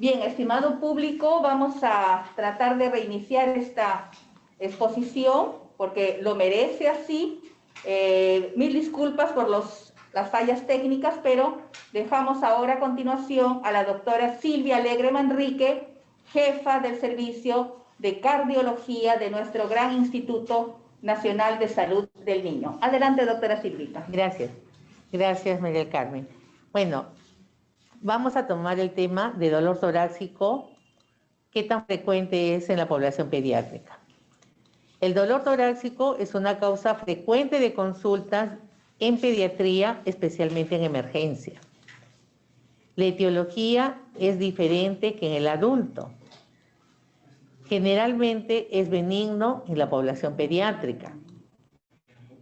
Bien, estimado público, vamos a tratar de reiniciar esta exposición porque lo merece así. Mil disculpas por las fallas técnicas, pero dejamos ahora a continuación a la doctora Silvia Alegre Manrique, jefa del Servicio de Cardiología de nuestro gran Instituto Nacional de Salud del Niño. Adelante, doctora Silvita. Gracias. Gracias, María del Carmen. Bueno, vamos a tomar el tema de dolor torácico, qué tan frecuente es en la población pediátrica. El dolor torácico es una causa frecuente de consultas en pediatría, especialmente en emergencia. La etiología es diferente que en el adulto. Generalmente es benigno en la población pediátrica.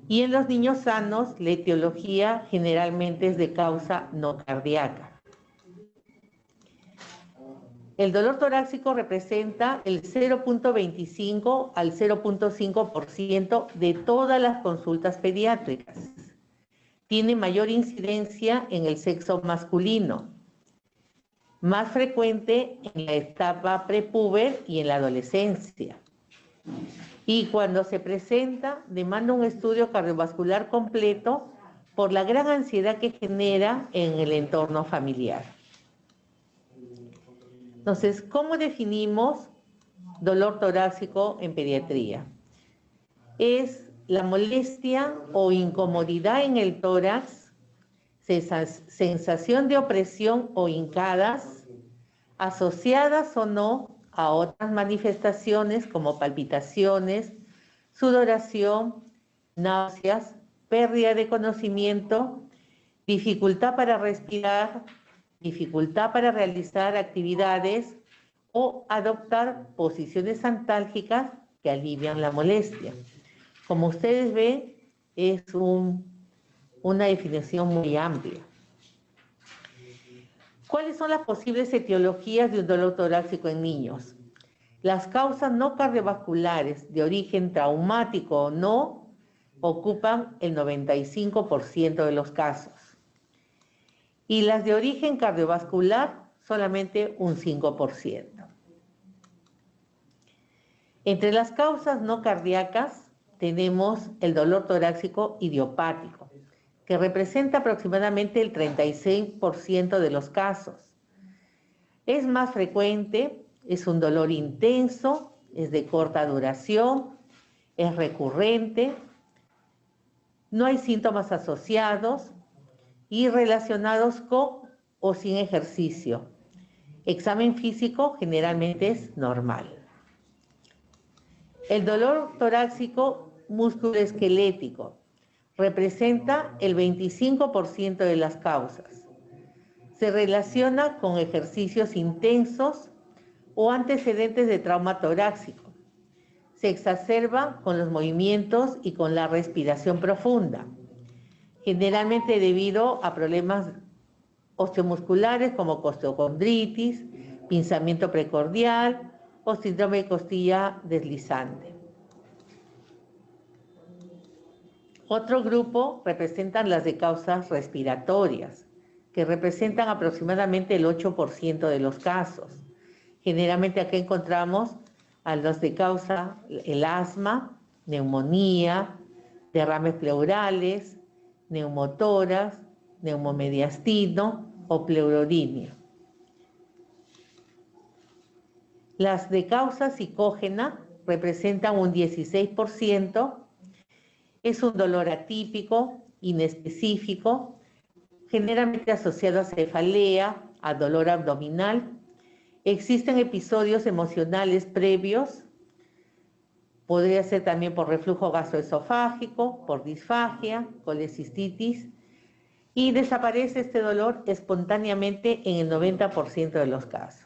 Y en los niños sanos, la etiología generalmente es de causa no cardíaca. El dolor torácico representa el 0.25 al 0.5% de todas las consultas pediátricas. Tiene mayor incidencia en el sexo masculino, más frecuente en la etapa prepúber y en la adolescencia. Y cuando se presenta, demanda un estudio cardiovascular completo por la gran ansiedad que genera en el entorno familiar. Entonces, ¿cómo definimos dolor torácico en pediatría? Es la molestia o incomodidad en el tórax, sensación de opresión o hincadas, asociadas o no a otras manifestaciones como palpitaciones, sudoración, náuseas, pérdida de conocimiento, dificultad para respirar, dificultad para realizar actividades o adoptar posiciones antálgicas que alivian la molestia. Como ustedes ven, es una definición muy amplia. ¿Cuáles son las posibles etiologías de un dolor torácico en niños? Las causas no cardiovasculares de origen traumático o no ocupan el 95% de los casos. Y las de origen cardiovascular, solamente un 5%. Entre las causas no cardíacas tenemos el dolor torácico idiopático, que representa aproximadamente el 36% de los casos. Es más frecuente, es un dolor intenso, es de corta duración, es recurrente, no hay síntomas asociados, y relacionados con o sin ejercicio. Examen físico generalmente es normal. El dolor torácico musculoesquelético representa el 25% de las causas. Se relaciona con ejercicios intensos o antecedentes de trauma torácico. Se exacerba con los movimientos y con la respiración profunda, generalmente debido a problemas osteomusculares como costeocondritis, pinzamiento precordial o síndrome de costilla deslizante. Otro grupo representan las de causas respiratorias, que representan aproximadamente el 8% de los casos. Generalmente aquí encontramos a los de causa el asma, neumonía, derrames pleurales, neumotoras, neumomediastino o pleurodinia. Las de causa psicógena representan un 16%, es un dolor atípico, inespecífico, generalmente asociado a cefalea, a dolor abdominal. Existen episodios emocionales previos, podría ser también por reflujo gastroesofágico, por disfagia, colecistitis, y desaparece este dolor espontáneamente en el 90% de los casos.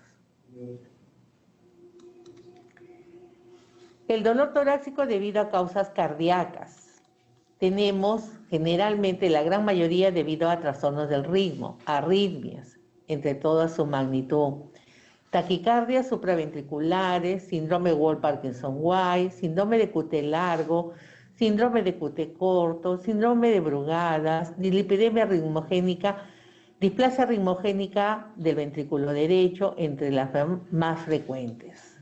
El dolor torácico debido a causas cardíacas. Tenemos generalmente la gran mayoría debido a trastornos del ritmo, arritmias, entre toda su magnitud. Taquicardias supraventriculares, síndrome Wolff-Parkinson-White, síndrome de QT largo, síndrome de QT corto, síndrome de Brugadas, dislipidemia ritmogénica, Displasia ritmogénica del ventrículo derecho, entre las más frecuentes.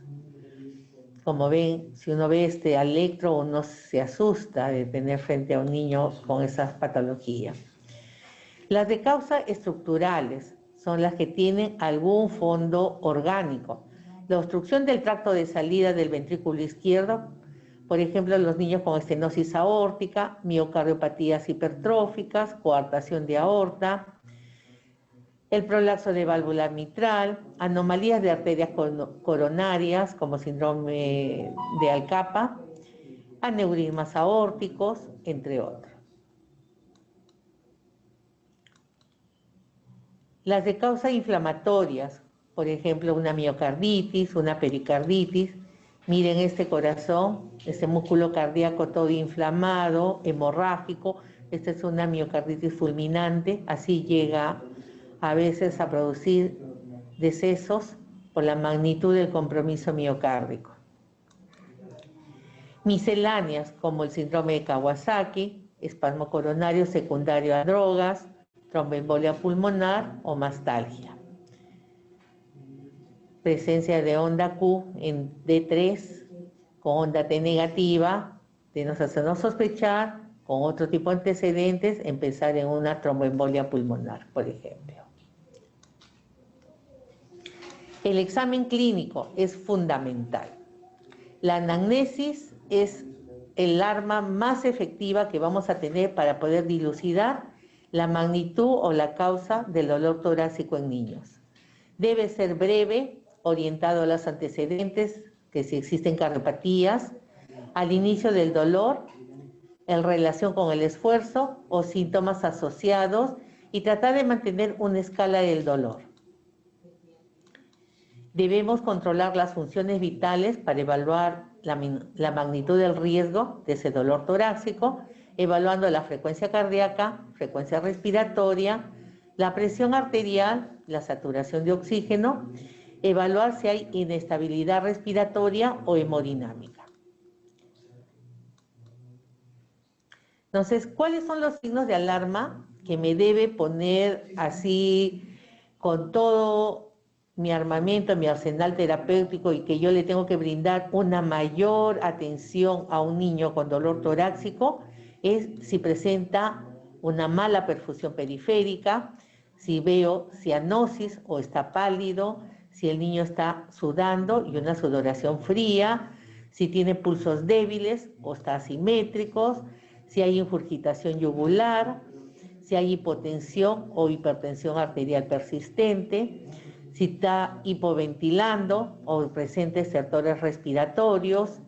Como ven, si uno ve este electro, uno se asusta de tener frente a un niño con esas patologías. Las de causa estructurales son las que tienen algún fondo orgánico. La obstrucción del tracto de salida del ventrículo izquierdo, por ejemplo, los niños con estenosis aórtica, miocardiopatías hipertróficas, coartación de aorta, el prolapso de válvula mitral, anomalías de arterias coronarias como síndrome de Alcapa, aneurismas aórticos, entre otros. Las de causa inflamatorias, por ejemplo, una miocarditis, una pericarditis. Miren este corazón, este músculo cardíaco todo inflamado, hemorrágico. Esta es una miocarditis fulminante, así llega a veces a producir decesos por la magnitud del compromiso miocárdico. Misceláneas como el síndrome de Kawasaki, espasmo coronario secundario a drogas, tromboembolia pulmonar o mastalgia. Presencia de onda Q en D3 con onda T negativa, de nos hacernos sospechar con otro tipo de antecedentes, empezar en una tromboembolia pulmonar, por ejemplo. El examen clínico es fundamental. La anamnesis es el arma más efectiva que vamos a tener para poder dilucidar la magnitud o la causa del dolor torácico en niños. Debe ser breve, orientado a los antecedentes, que si existen cardiopatías, al inicio del dolor, en relación con el esfuerzo o síntomas asociados, y tratar de mantener una escala del dolor. Debemos controlar las funciones vitales para evaluar la magnitud del riesgo de ese dolor torácico, evaluando la frecuencia cardíaca, frecuencia respiratoria, la presión arterial, la saturación de oxígeno, evaluar si hay inestabilidad respiratoria o hemodinámica. Entonces, ¿cuáles son los signos de alarma que me debe poner así con todo mi armamento, mi arsenal terapéutico, y que yo le tengo que brindar una mayor atención a un niño con dolor torácico? Es si presenta una mala perfusión periférica, si veo cianosis o está pálido, si el niño está sudando y una sudoración fría, si tiene pulsos débiles o está asimétricos, si hay ingurgitación yugular, si hay hipotensión o hipertensión arterial persistente, si está hipoventilando o presenta estertores respiratorios,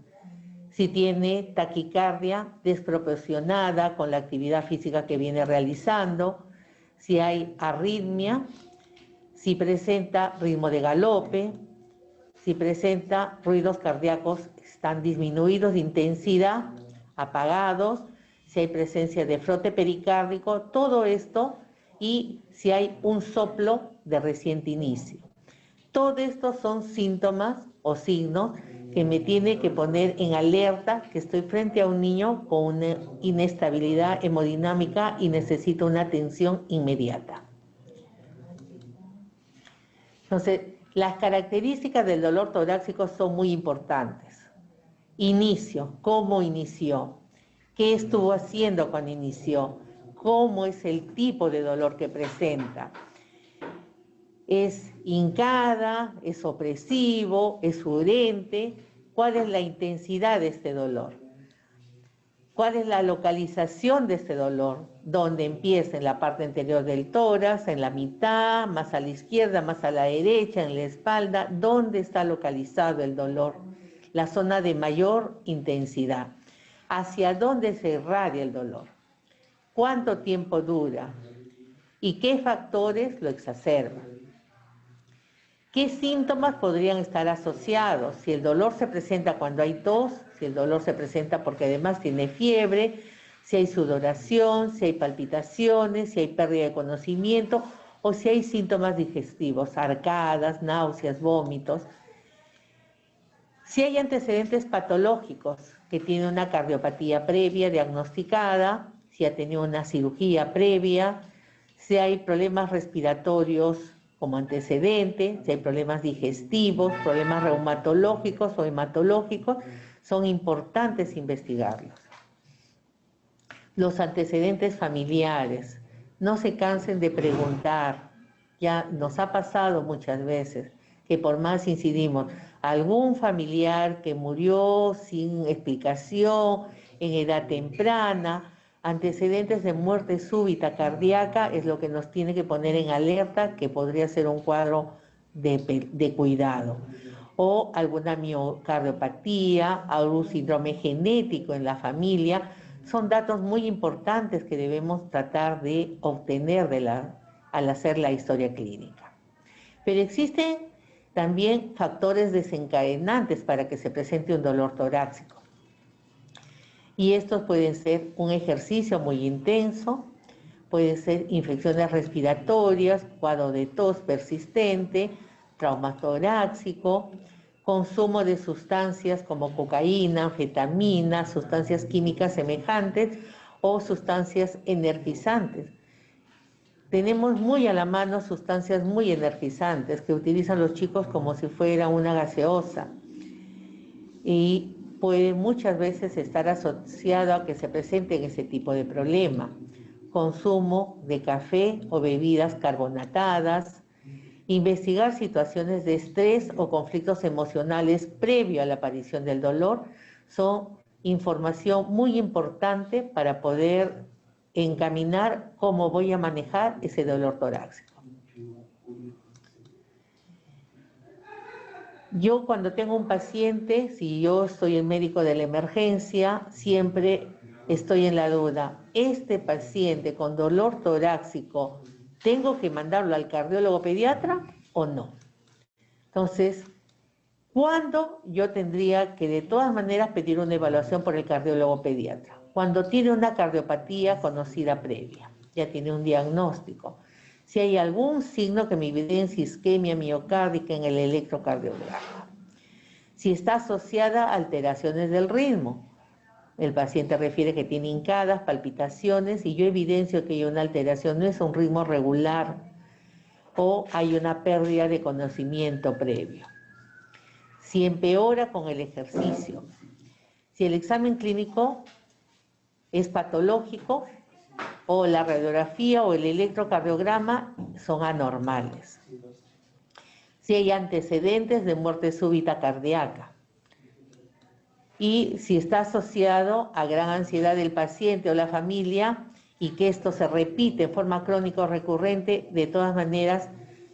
si tiene taquicardia desproporcionada con la actividad física que viene realizando, si hay arritmia, si presenta ritmo de galope, si presenta ruidos cardíacos están disminuidos de intensidad, apagados, si hay presencia de frote pericárdico, todo esto, y si hay un soplo de reciente inicio. Todos estos son síntomas o signos que me tiene que poner en alerta que estoy frente a un niño con una inestabilidad hemodinámica y necesito una atención inmediata. Entonces, las características del dolor torácico son muy importantes. Inicio, ¿cómo inició? ¿Qué estuvo haciendo cuando inició? ¿Cómo es el tipo de dolor que presenta? ¿Es hincada? ¿Es opresivo? ¿Es urente? ¿Cuál es la intensidad de este dolor? ¿Cuál es la localización de este dolor? ¿Dónde empieza? ¿En la parte anterior del tórax, en la mitad, más a la izquierda, más a la derecha, en la espalda? ¿Dónde está localizado el dolor? La zona de mayor intensidad. ¿Hacia dónde se irradia el dolor? ¿Cuánto tiempo dura? ¿Y qué factores lo exacerban? ¿Qué síntomas podrían estar asociados? Si el dolor se presenta cuando hay tos, si el dolor se presenta porque además tiene fiebre, si hay sudoración, si hay palpitaciones, si hay pérdida de conocimiento o si hay síntomas digestivos, arcadas, náuseas, vómitos. Si hay antecedentes patológicos, que tiene una cardiopatía previa diagnosticada, si ha tenido una cirugía previa, si hay problemas respiratorios como antecedente, si hay problemas digestivos, problemas reumatológicos o hematológicos, son importantes investigarlos. Los antecedentes familiares, no se cansen de preguntar, ya nos ha pasado muchas veces que por más incidimos, algún familiar que murió sin explicación, en edad temprana, antecedentes de muerte súbita cardíaca es lo que nos tiene que poner en alerta que podría ser un cuadro de cuidado. O alguna miocardiopatía, algún síndrome genético en la familia, son datos muy importantes que debemos tratar de obtener al hacer la historia clínica. Pero existen también factores desencadenantes para que se presente un dolor torácico. Y estos pueden ser un ejercicio muy intenso, pueden ser infecciones respiratorias, cuadro de tos persistente, trauma torácico, consumo de sustancias como cocaína, anfetamina, sustancias químicas semejantes o sustancias energizantes. Tenemos muy a la mano sustancias muy energizantes que utilizan los chicos como si fuera una gaseosa y puede muchas veces estar asociado a que se presenten ese tipo de problema. Consumo de café o bebidas carbonatadas, investigar situaciones de estrés o conflictos emocionales previo a la aparición del dolor son información muy importante para poder encaminar cómo voy a manejar ese dolor torácico. Yo cuando tengo un paciente, si yo soy el médico de la emergencia, siempre estoy en la duda, ¿este paciente con dolor torácico tengo que mandarlo al cardiólogo pediatra o no? Entonces, ¿cuándo yo tendría que de todas maneras pedir una evaluación por el cardiólogo pediatra? Cuando tiene una cardiopatía conocida previa, ya tiene un diagnóstico. Si hay algún signo que me evidencie isquemia miocárdica en el electrocardiograma. Si está asociada a alteraciones del ritmo. El paciente refiere que tiene hincadas, palpitaciones y yo evidencio que hay una alteración, no es un ritmo regular o hay una pérdida de conocimiento previo. Si empeora con el ejercicio. Si el examen clínico es patológico o la radiografía o el electrocardiograma son anormales. Si hay antecedentes de muerte súbita cardíaca. Y si está asociado a gran ansiedad del paciente o la familia y que esto se repite en forma crónica o recurrente, de todas maneras,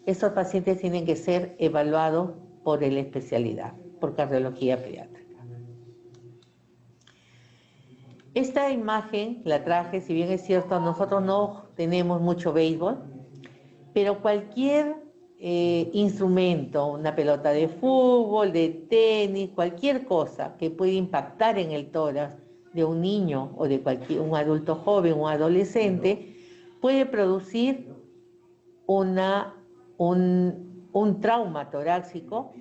estos pacientes tienen que ser evaluados por la especialidad, por cardiología pediátrica. Esta imagen la traje, si bien es cierto, nosotros no tenemos mucho béisbol, pero cualquier instrumento, una pelota de fútbol, de tenis, cualquier cosa que pueda impactar en el tórax de un niño o de un adulto joven o adolescente, puede producir un trauma torácico,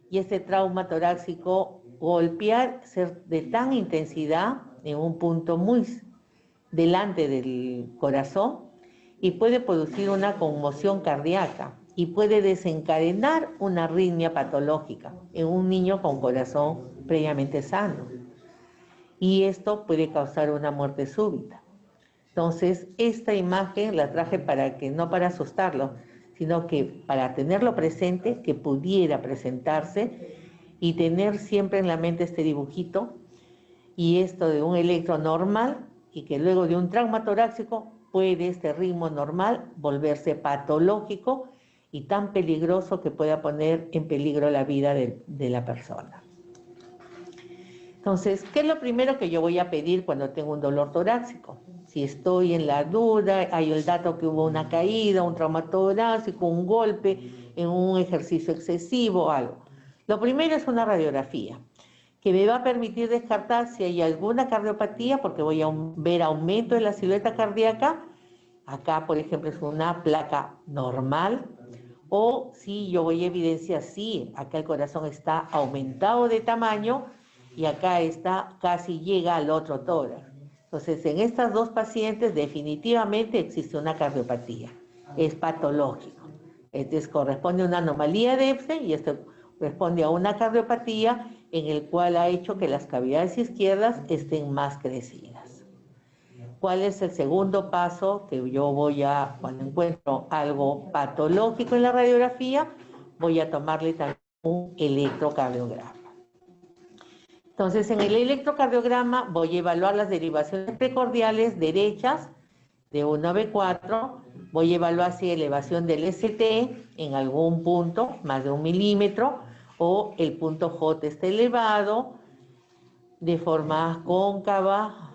y ese trauma torácico golpear, ser de tan intensidad en un punto muy delante del corazón y puede producir una conmoción cardíaca y puede desencadenar una arritmia patológica en un niño con corazón previamente sano. Y esto puede causar una muerte súbita. Entonces, esta imagen la traje no para asustarlo, sino que para tenerlo presente, que pudiera presentarse y tener siempre en la mente este dibujito y esto de un electro normal y que luego de un trauma torácico puede este ritmo normal volverse patológico y tan peligroso que pueda poner en peligro la vida de la persona. Entonces, ¿qué es lo primero que yo voy a pedir cuando tengo un dolor torácico? Si estoy en la duda, hay el dato que hubo una caída, un trauma torácico, un golpe en un ejercicio excesivo o algo. Lo primero es una radiografía, que me va a permitir descartar si hay alguna cardiopatía, porque voy a ver aumento de la silueta cardíaca. Acá, por ejemplo, es una placa normal, o si yo voy a evidenciar si acá el corazón está aumentado de tamaño y acá está casi llega al otro tórax. Entonces, en estas dos pacientes definitivamente existe una cardiopatía, es patológico. Entonces, corresponde a una anomalía de Epstein y esto responde a una cardiopatía en el cual ha hecho que las cavidades izquierdas estén más crecidas. ¿Cuál es el segundo paso que yo cuando encuentro algo patológico en la radiografía, voy a tomarle también un electrocardiograma? Entonces, en el electrocardiograma voy a evaluar las derivaciones precordiales derechas de 1 a B4, voy a evaluar si hay elevación del ST en algún punto, más de 1 milímetro, o el punto J está elevado de forma cóncava,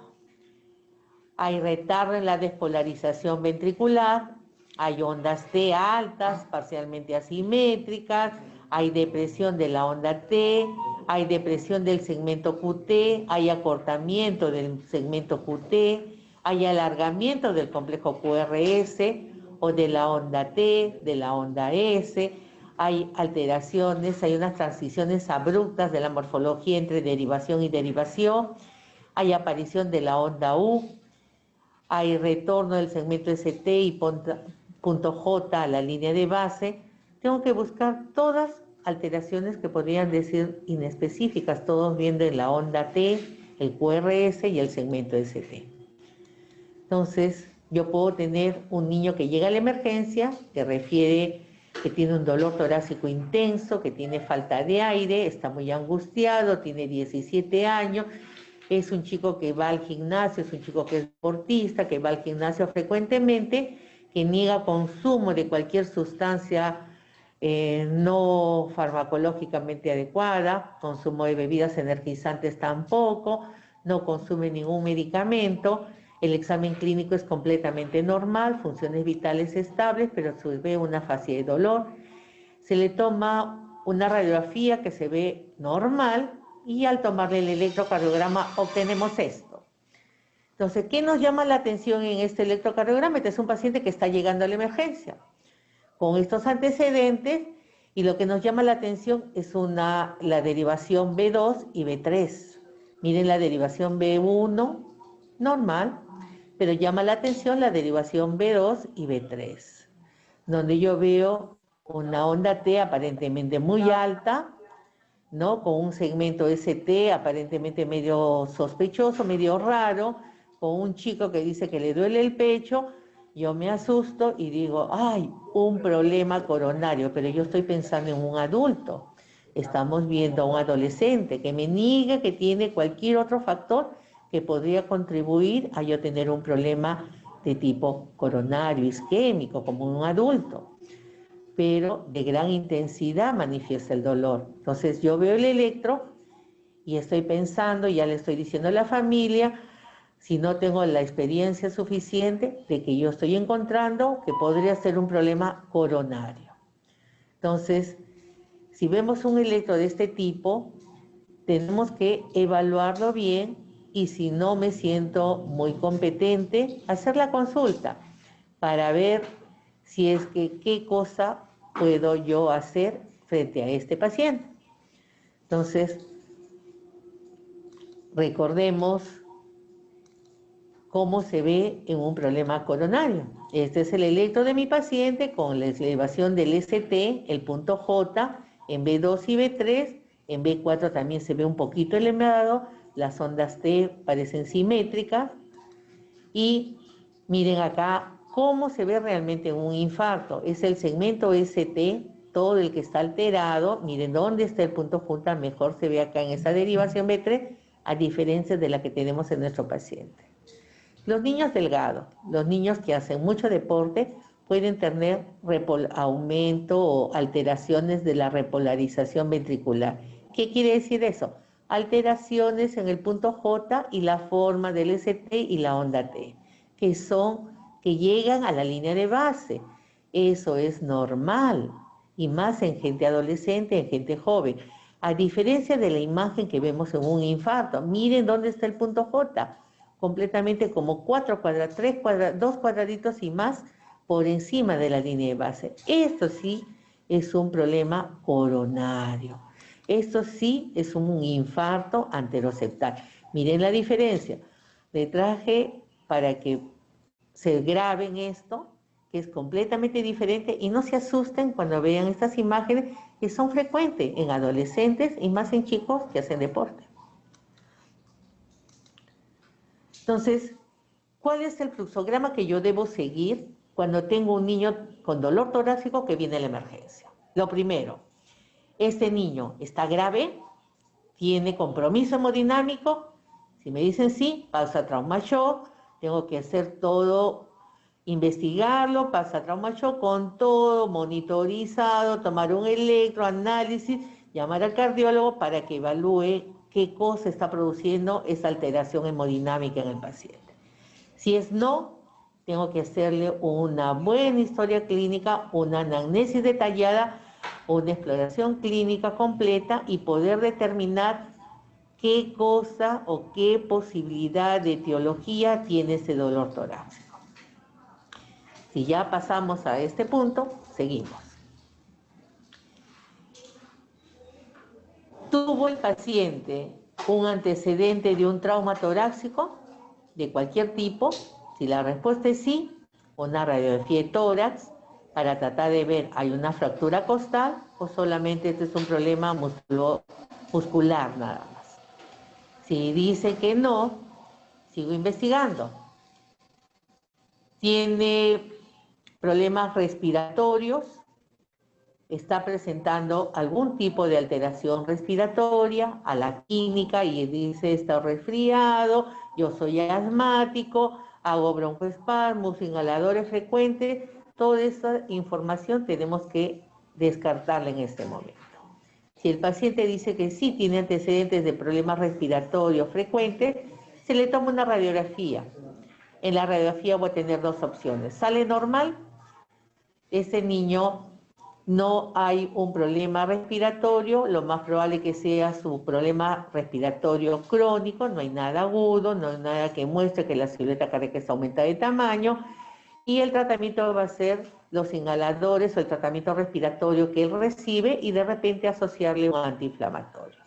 hay retardo en la despolarización ventricular, hay ondas T altas, parcialmente asimétricas, hay depresión de la onda T, hay depresión del segmento QT, hay acortamiento del segmento QT, hay alargamiento del complejo QRS o de la onda T, de la onda S, hay alteraciones, hay unas transiciones abruptas de la morfología entre derivación y derivación, hay aparición de la onda U, hay retorno del segmento ST y punto J a la línea de base. Tengo que buscar todas alteraciones que podrían decir inespecíficas, todos viendo en la onda T, el QRS y el segmento ST. Entonces, yo puedo tener un niño que llega a la emergencia, que refiere que tiene un dolor torácico intenso, que tiene falta de aire, está muy angustiado, tiene 17 años, es un chico que va al gimnasio, es un chico que es deportista, que va al gimnasio frecuentemente, que niega consumo de cualquier sustancia no farmacológicamente adecuada, consumo de bebidas energizantes tampoco, no consume ningún medicamento, el examen clínico es completamente normal, funciones vitales estables, pero se ve una fase de dolor. Se le toma una radiografía que se ve normal y al tomarle el electrocardiograma obtenemos esto. Entonces, ¿qué nos llama la atención en este electrocardiograma? Este es un paciente que está llegando a la emergencia con estos antecedentes y lo que nos llama la atención es la derivación B2 y B3. Miren la derivación B1 normal, pero llama la atención la derivación B2 y B3, donde yo veo una onda T aparentemente muy alta, ¿no? Con un segmento ST aparentemente medio sospechoso, medio raro, con un chico que dice que le duele el pecho. Yo me asusto y digo, ay, un problema coronario, pero yo estoy pensando en un adulto. Estamos viendo a un adolescente que me niega que tiene cualquier otro factor que podría contribuir a yo tener un problema de tipo coronario, isquémico, como un adulto, pero de gran intensidad manifiesta el dolor. Entonces yo veo el electro y estoy pensando, ya le estoy diciendo a la familia, si no tengo la experiencia suficiente de que yo estoy encontrando que podría ser un problema coronario. Entonces, si vemos un electro de este tipo, tenemos que evaluarlo bien y si no me siento muy competente, hacer la consulta para ver si es que qué cosa puedo yo hacer frente a este paciente. Entonces, recordemos cómo se ve en un problema coronario. Este es el electro de mi paciente con la elevación del ST, el punto J, en B2 y B3, en B4 también se ve un poquito elevado, las ondas T parecen simétricas, y miren acá cómo se ve realmente en un infarto. Es el segmento ST, todo el que está alterado, miren dónde está el punto J, mejor se ve acá en esa derivación B3, a diferencia de la que tenemos en nuestro paciente. Los niños delgados, los niños que hacen mucho deporte, pueden tener aumento o alteraciones de la repolarización ventricular. ¿Qué quiere decir eso? Alteraciones en el punto J y la forma del ST y la onda T, que llegan a la línea de base. Eso es normal, y más en gente adolescente, en gente joven. A diferencia de la imagen que vemos en un infarto, miren dónde está el punto J, completamente como 2 cuadraditos y más por encima de la línea de base. Esto sí es un problema coronario. Esto sí es un infarto anteroseptal. Miren la diferencia. le traje para que se graben esto, que es completamente diferente, y no se asusten cuando vean estas imágenes que son frecuentes en adolescentes y más en chicos que hacen deporte. Entonces, ¿cuál es el fluxograma que yo debo seguir cuando tengo un niño con dolor torácico que viene a la emergencia? Lo primero, este niño está grave, tiene compromiso hemodinámico. Si me dicen sí, pasa trauma shock, tengo que hacer todo, investigarlo, pasa trauma shock con todo monitorizado, tomar un electroanálisis, llamar al cardiólogo para que evalúe qué cosa está produciendo esa alteración hemodinámica en el paciente. Si es no, tengo que hacerle una buena historia clínica, una anamnesis detallada, una exploración clínica completa y poder determinar qué cosa o qué posibilidad de etiología tiene ese dolor torácico. Si ya pasamos a este punto, seguimos. ¿Tuvo el paciente un antecedente de un trauma torácico de cualquier tipo? Si la respuesta es sí, una radiografía de tórax para tratar de ver, ¿hay una fractura costal o solamente este es un problema muscular nada más? Si dice que no, sigo investigando. ¿Tiene problemas respiratorios? ¿Está presentando algún tipo de alteración respiratoria a la clínica y dice está resfriado, yo soy asmático, hago broncoespasmos, inhaladores frecuentes? Toda esa información tenemos que descartarla en este momento. Si el paciente dice que sí tiene antecedentes de problemas respiratorios frecuentes, se le toma una radiografía. En la radiografía voy a tener dos opciones. Sale normal, ese niño no hay un problema respiratorio, lo más probable que sea su problema respiratorio crónico, no hay nada agudo, no hay nada que muestre que la silueta cardíaca está aumentada de tamaño, y el tratamiento va a ser los inhaladores o el tratamiento respiratorio que él recibe y de repente asociarle un antiinflamatorio.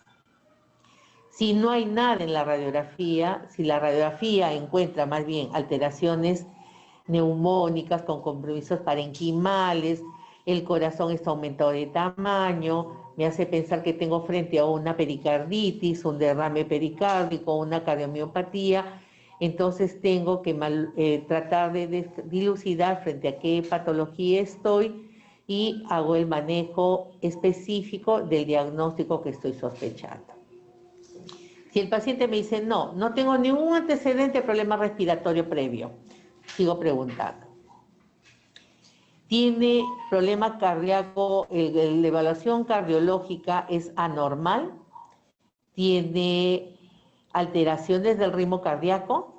Si no hay nada en la radiografía, si la radiografía encuentra más bien alteraciones neumónicas con compromisos parenquimales, el corazón está aumentado de tamaño, me hace pensar que tengo frente a una pericarditis, un derrame pericárdico, una cardiomiopatía, entonces tengo que tratar de dilucidar frente a qué patología estoy y hago el manejo específico del diagnóstico que estoy sospechando. Si el paciente me dice, no, no tengo ningún antecedente de problema respiratorio previo, sigo preguntando. ¿Tiene problema cardíaco? ¿La evaluación cardiológica es anormal? ¿Tiene alteraciones del ritmo cardíaco?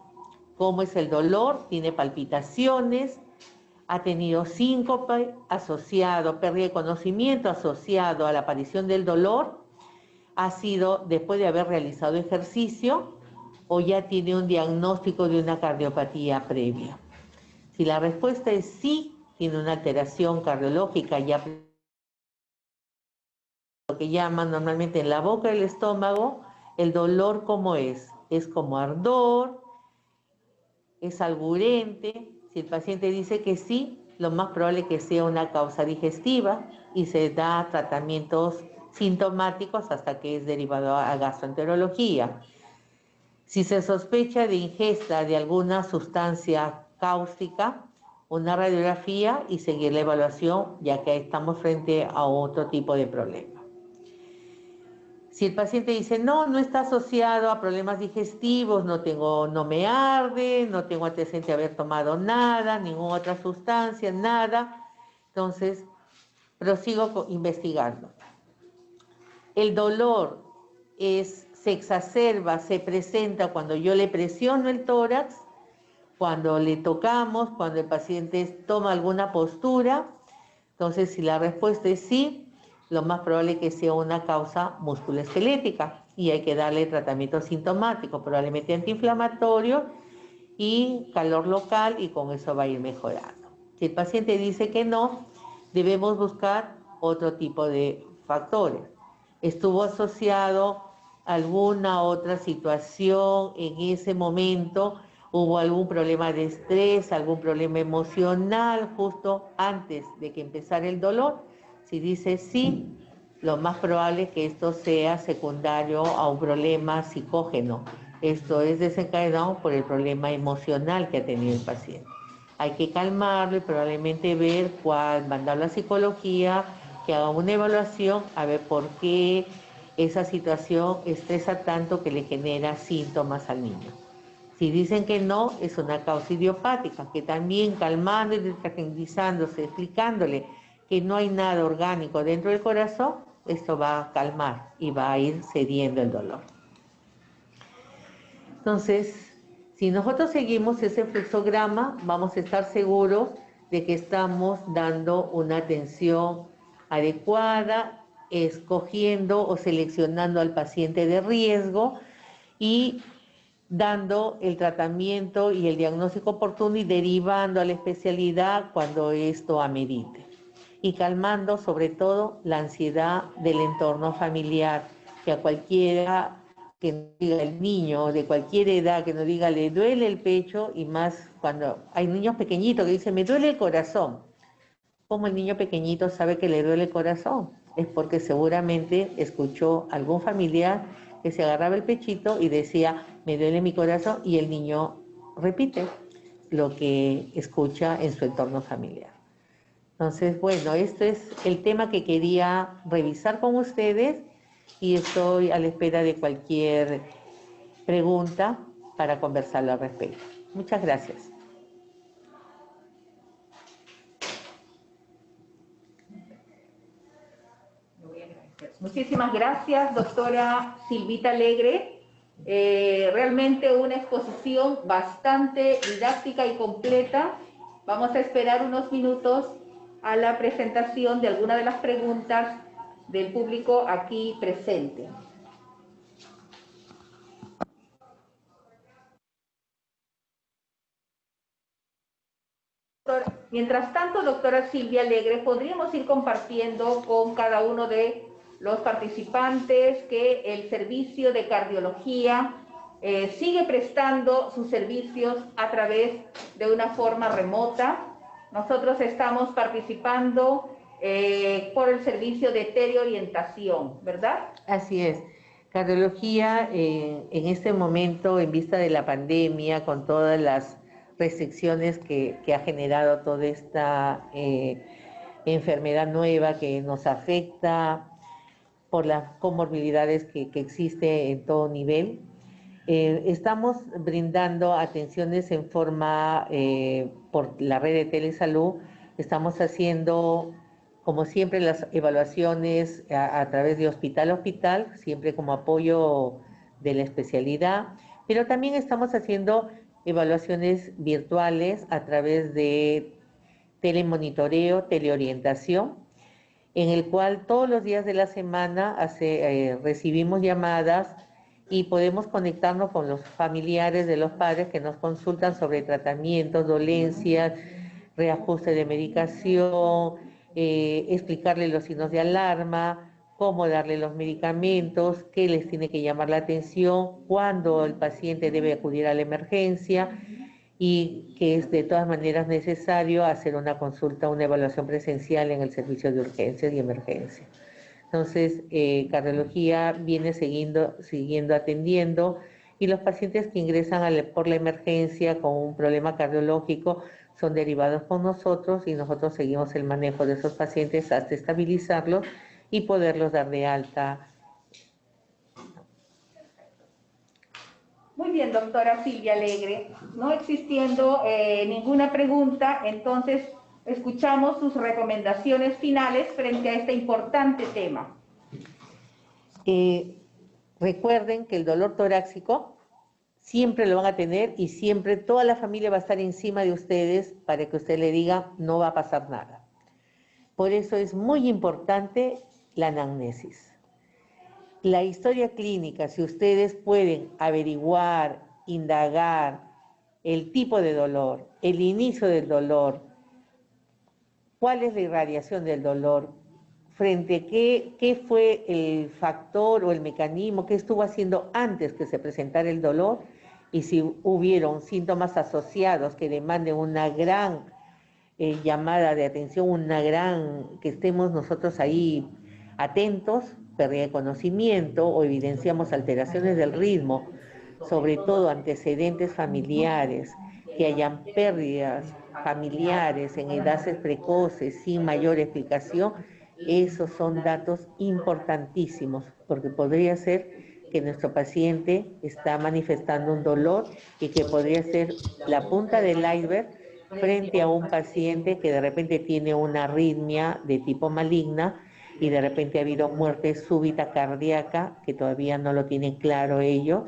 ¿Cómo es el dolor? ¿Tiene palpitaciones? ¿Ha tenido síncope asociado, pérdida de conocimiento asociado a la aparición del dolor? ¿Ha sido después de haber realizado ejercicio o ya tiene un diagnóstico de una cardiopatía previa? Si la respuesta es sí, tiene una alteración cardiológica, ya lo que llaman normalmente en la boca del estómago, el dolor ¿cómo es? Es como ardor, es alburente. Si el paciente dice que sí, lo más probable es que sea una causa digestiva y se da tratamientos sintomáticos hasta que es derivado a gastroenterología. Si se sospecha de ingesta de alguna sustancia cáustica, una radiografía y seguir la evaluación, ya que estamos frente a otro tipo de problema. Si el paciente dice, no, no está asociado a problemas digestivos, no me arde, no tengo antecedente de haber tomado nada, ninguna otra sustancia, nada, entonces prosigo investigando. El dolor se exacerba, se presenta cuando yo le presiono el tórax, cuando le tocamos, cuando el paciente toma alguna postura. Entonces, si la respuesta es sí, lo más probable es que sea una causa musculoesquelética y hay que darle tratamiento sintomático, probablemente antiinflamatorio y calor local, y con eso va a ir mejorando. Si el paciente dice que no, debemos buscar otro tipo de factores. Estuvo asociado alguna otra situación en ese momento, hubo algún problema de estrés, algún problema emocional justo antes de que empezara el dolor. Si dice sí, lo más probable es que esto sea secundario a un problema psicógeno. Esto es desencadenado por el problema emocional que ha tenido el paciente. Hay que calmarlo y probablemente ver cuál, mandarlo a psicología, que haga una evaluación a ver por qué esa situación estresa tanto que le genera síntomas al niño. Si dicen que no, es una causa idiopática, que también calmando y tranquilizándose, explicándole que no hay nada orgánico dentro del corazón, esto va a calmar y va a ir cediendo el dolor. Entonces, si nosotros seguimos ese flexograma, vamos a estar seguros de que estamos dando una atención adecuada, escogiendo o seleccionando al paciente de riesgo y dando el tratamiento y el diagnóstico oportuno y derivando a la especialidad cuando esto amerite. Y calmando sobre todo la ansiedad del entorno familiar, que a cualquiera que nos diga el niño de cualquier edad, que nos diga le duele el pecho, y más cuando hay niños pequeñitos que dicen me duele el corazón. ¿Cómo el niño pequeñito sabe que le duele el corazón? Es porque seguramente escuchó algún familiar que se agarraba el pechito y decía me duele mi corazón, y el niño repite lo que escucha en su entorno familiar. Entonces, bueno, este es el tema que quería revisar con ustedes y estoy a la espera de cualquier pregunta para conversarlo al respecto. Muchas gracias. Muchísimas gracias, doctora Silvita Alegre. Realmente una exposición bastante didáctica y completa. Vamos a esperar unos minutos a la presentación de alguna de las preguntas del público aquí presente. Mientras tanto, doctora Silvia Alegre, podríamos ir compartiendo con cada uno de los participantes que el servicio de cardiología sigue prestando sus servicios a través de una forma remota. Nosotros estamos participando por el servicio de teleorientación, ¿verdad? Así es. Cardiología, en este momento, en vista de la pandemia, con todas las restricciones que ha generado toda esta enfermedad nueva que nos afecta por las comorbilidades que existe en todo nivel, estamos brindando atenciones en forma por la red de telesalud. Estamos haciendo, como siempre, las evaluaciones a través de hospital a hospital, siempre como apoyo de la especialidad, pero también estamos haciendo evaluaciones virtuales a través de telemonitoreo, teleorientación, en el cual todos los días de la semana recibimos llamadas y podemos conectarnos con los familiares de los padres que nos consultan sobre tratamientos, dolencias, reajuste de medicación, explicarles los signos de alarma, cómo darle los medicamentos, qué les tiene que llamar la atención, cuándo el paciente debe acudir a la emergencia, y que es de todas maneras necesario hacer una consulta, una evaluación presencial en el servicio de urgencias y emergencia. Entonces, cardiología viene siguiendo atendiendo, y los pacientes que ingresan por la emergencia con un problema cardiológico son derivados con nosotros, y nosotros seguimos el manejo de esos pacientes hasta estabilizarlos y poderlos dar de alta. Muy bien, doctora Silvia Alegre. No existiendo ninguna pregunta, entonces escuchamos sus recomendaciones finales frente a este importante tema. Recuerden que el dolor torácico siempre lo van a tener, y siempre toda la familia va a estar encima de ustedes para que usted le diga no va a pasar nada. Por eso es muy importante la anamnesis. La historia clínica, si ustedes pueden averiguar, indagar el tipo de dolor, el inicio del dolor, cuál es la irradiación del dolor, frente a qué fue el factor o el mecanismo, qué estuvo haciendo antes que se presentara el dolor y si hubieron síntomas asociados que demanden una gran llamada de atención, que estemos nosotros ahí atentos, pérdida de conocimiento o evidenciamos alteraciones del ritmo, sobre todo antecedentes familiares, que hayan pérdidas familiares en edades precoces sin mayor explicación, esos son datos importantísimos, porque podría ser que nuestro paciente está manifestando un dolor y que podría ser la punta del iceberg frente a un paciente que de repente tiene una arritmia de tipo maligna y de repente ha habido muerte súbita cardíaca, que todavía no lo tienen claro ellos.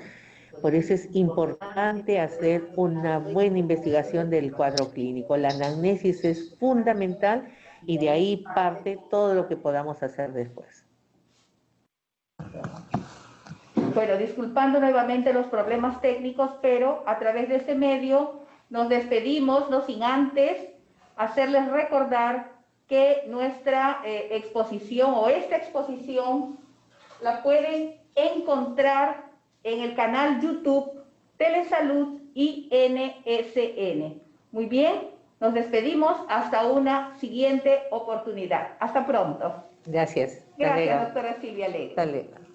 Por eso es importante hacer una buena investigación del cuadro clínico. La anamnesis es fundamental y de ahí parte todo lo que podamos hacer después. Bueno, disculpando nuevamente los problemas técnicos, pero a través de este medio nos despedimos, no sin antes hacerles recordar que nuestra exposición o esta exposición la pueden encontrar en el canal YouTube Telesalud INSN. Muy bien, nos despedimos hasta una siguiente oportunidad. Hasta pronto. Gracias. Gracias, doctora Silvia Alegre. Hasta luego.